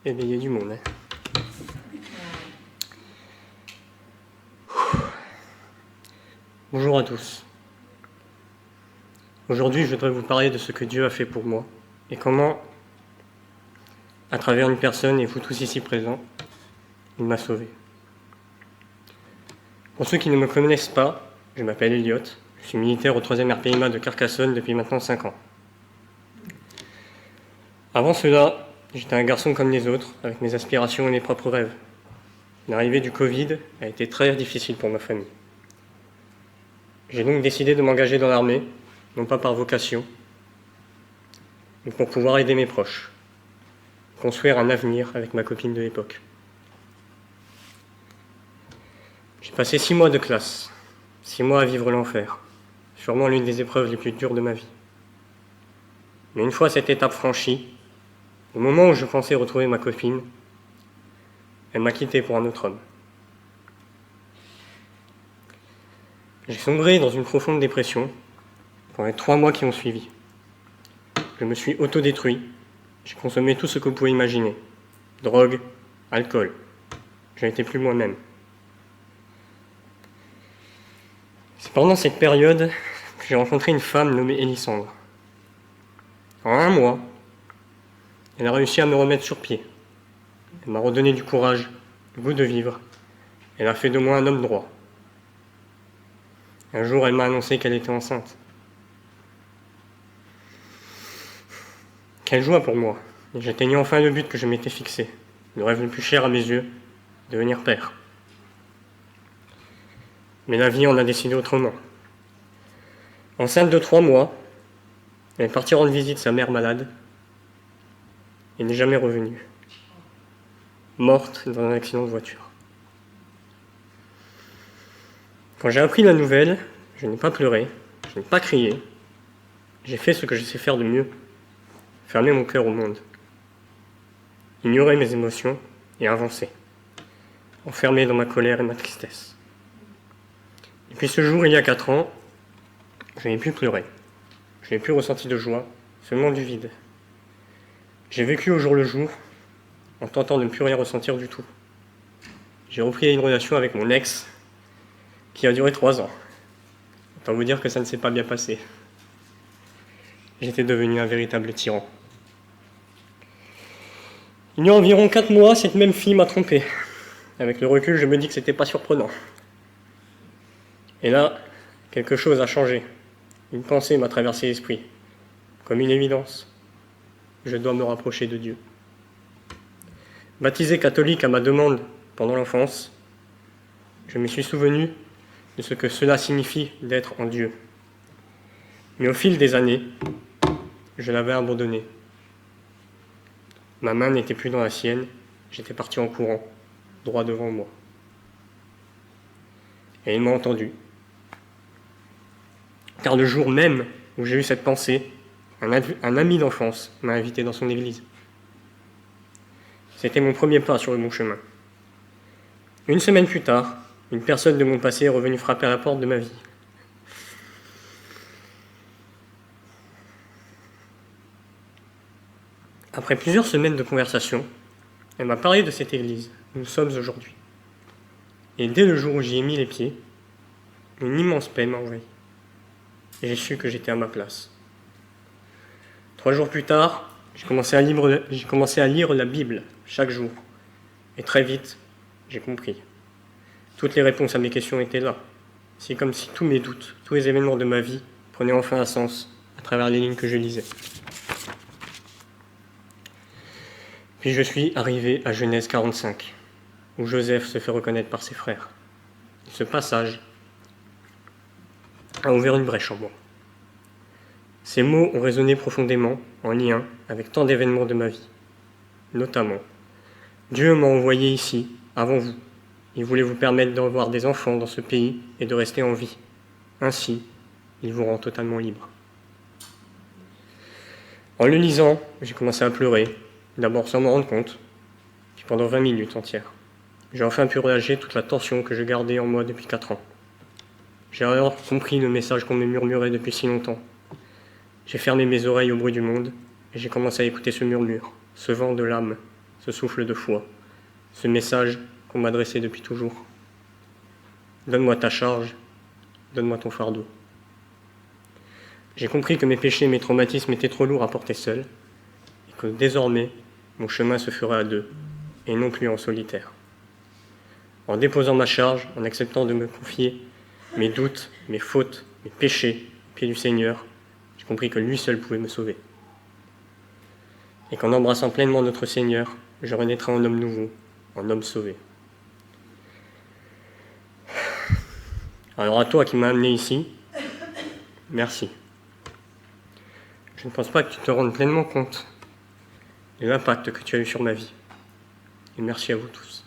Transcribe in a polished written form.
éveiller du monde. Bonjour à tous. Aujourd'hui, je voudrais vous parler de ce que Dieu a fait pour moi et comment, à travers une personne et vous tous ici présents, il m'a sauvé. Pour ceux qui ne me connaissent pas, je m'appelle Elliot, je suis militaire au 3e RPIMA de Carcassonne depuis maintenant 5 ans. Avant cela, j'étais un garçon comme les autres, avec mes aspirations et mes propres rêves. L'arrivée du Covid a été très difficile pour ma famille. J'ai donc décidé de m'engager dans l'armée, non pas par vocation, mais pour pouvoir aider mes proches, construire un avenir avec ma copine de l'époque. J'ai passé 6 mois de classe, 6 mois à vivre l'enfer, sûrement l'une des épreuves les plus dures de ma vie. Mais une fois cette étape franchie, au moment où je pensais retrouver ma copine, elle m'a quitté pour un autre homme. J'ai sombré dans une profonde dépression pendant les 3 mois qui ont suivi. Je me suis autodétruit, j'ai consommé tout ce que vous pouvez imaginer. Drogue, alcool. Je n'étais plus moi-même. C'est pendant cette période que j'ai rencontré une femme nommée Élysandre. En 1 mois, elle a réussi à me remettre sur pied. Elle m'a redonné du courage, le goût de vivre. Elle a fait de moi un homme droit. Un jour, elle m'a annoncé qu'elle était enceinte. Quelle joie pour moi. J'atteignais enfin le but que je m'étais fixé, le rêve le plus cher à mes yeux, devenir père. Mais la vie en a décidé autrement. Enceinte de 3 mois, elle est partie rendre visite sa mère malade et n'est jamais revenue. Morte dans un accident de voiture. Quand j'ai appris la nouvelle, je n'ai pas pleuré, je n'ai pas crié. J'ai fait ce que je sais faire de mieux, fermer mon cœur au monde. Ignorer mes émotions et avancer, enfermé dans ma colère et ma tristesse. Et puis ce jour, il y a 4 ans, je n'ai plus pleuré. Je n'ai plus ressenti de joie, seulement du vide. J'ai vécu au jour le jour, en tentant de ne plus rien ressentir du tout. J'ai repris une relation avec mon ex, qui a duré 3 ans. Autant vous dire que ça ne s'est pas bien passé. J'étais devenu un véritable tyran. Il y a environ 4 mois, cette même fille m'a trompé. Avec le recul, je me dis que c'était pas surprenant. Et là, quelque chose a changé. Une pensée m'a traversé l'esprit, comme une évidence. Je dois me rapprocher de Dieu. Baptisé catholique à ma demande pendant l'enfance, je me suis souvenu de ce que cela signifie d'être en Dieu. Mais au fil des années, je l'avais abandonné. Ma main n'était plus dans la sienne, j'étais parti en courant, droit devant moi. Et il m'a entendu. Car le jour même où j'ai eu cette pensée, un ami d'enfance m'a invité dans son église. C'était mon premier pas sur le bon chemin. 1 semaine plus tard, une personne de mon passé est revenue frapper à la porte de ma vie. Après plusieurs semaines de conversation, elle m'a parlé de cette église où nous sommes aujourd'hui. Et dès le jour où j'y ai mis les pieds, une immense paix m'a envahi. Et j'ai su que j'étais à ma place. 3 jours plus tard, j'ai commencé à lire la Bible chaque jour. Et très vite, j'ai compris. Toutes les réponses à mes questions étaient là. C'est comme si tous mes doutes, tous les événements de ma vie prenaient enfin un sens à travers les lignes que je lisais. Puis je suis arrivé à Genèse 45, où Joseph se fait reconnaître par ses frères. Ce passage a ouvert une brèche en moi. Ces mots ont résonné profondément en lien avec tant d'événements de ma vie. Notamment, Dieu m'a envoyé ici, avant vous. Il voulait vous permettre d'avoir des enfants dans ce pays et de rester en vie. Ainsi, il vous rend totalement libre. En le lisant, j'ai commencé à pleurer, d'abord sans m'en rendre compte, puis pendant 20 minutes entières. J'ai enfin pu relâcher toute la tension que je gardais en moi depuis 4 ans. J'ai alors compris le message qu'on me murmurait depuis si longtemps. J'ai fermé mes oreilles au bruit du monde et j'ai commencé à écouter ce murmure, ce vent de l'âme, ce souffle de foi, ce message qu'on m'adressait depuis toujours. Donne-moi ta charge, donne-moi ton fardeau. J'ai compris que mes péchés et mes traumatismes étaient trop lourds à porter seul, et que désormais, mon chemin se ferait à deux, et non plus en solitaire. En déposant ma charge, en acceptant de me confier mes doutes, mes fautes, mes péchés aux pieds du Seigneur, j'ai compris que lui seul pouvait me sauver. Et qu'en embrassant pleinement notre Seigneur, je renaîtrai en homme nouveau, en homme sauvé. Alors à toi qui m'as amené ici, merci. Je ne pense pas que tu te rendes pleinement compte de l'impact que tu as eu sur ma vie. Et merci à vous tous.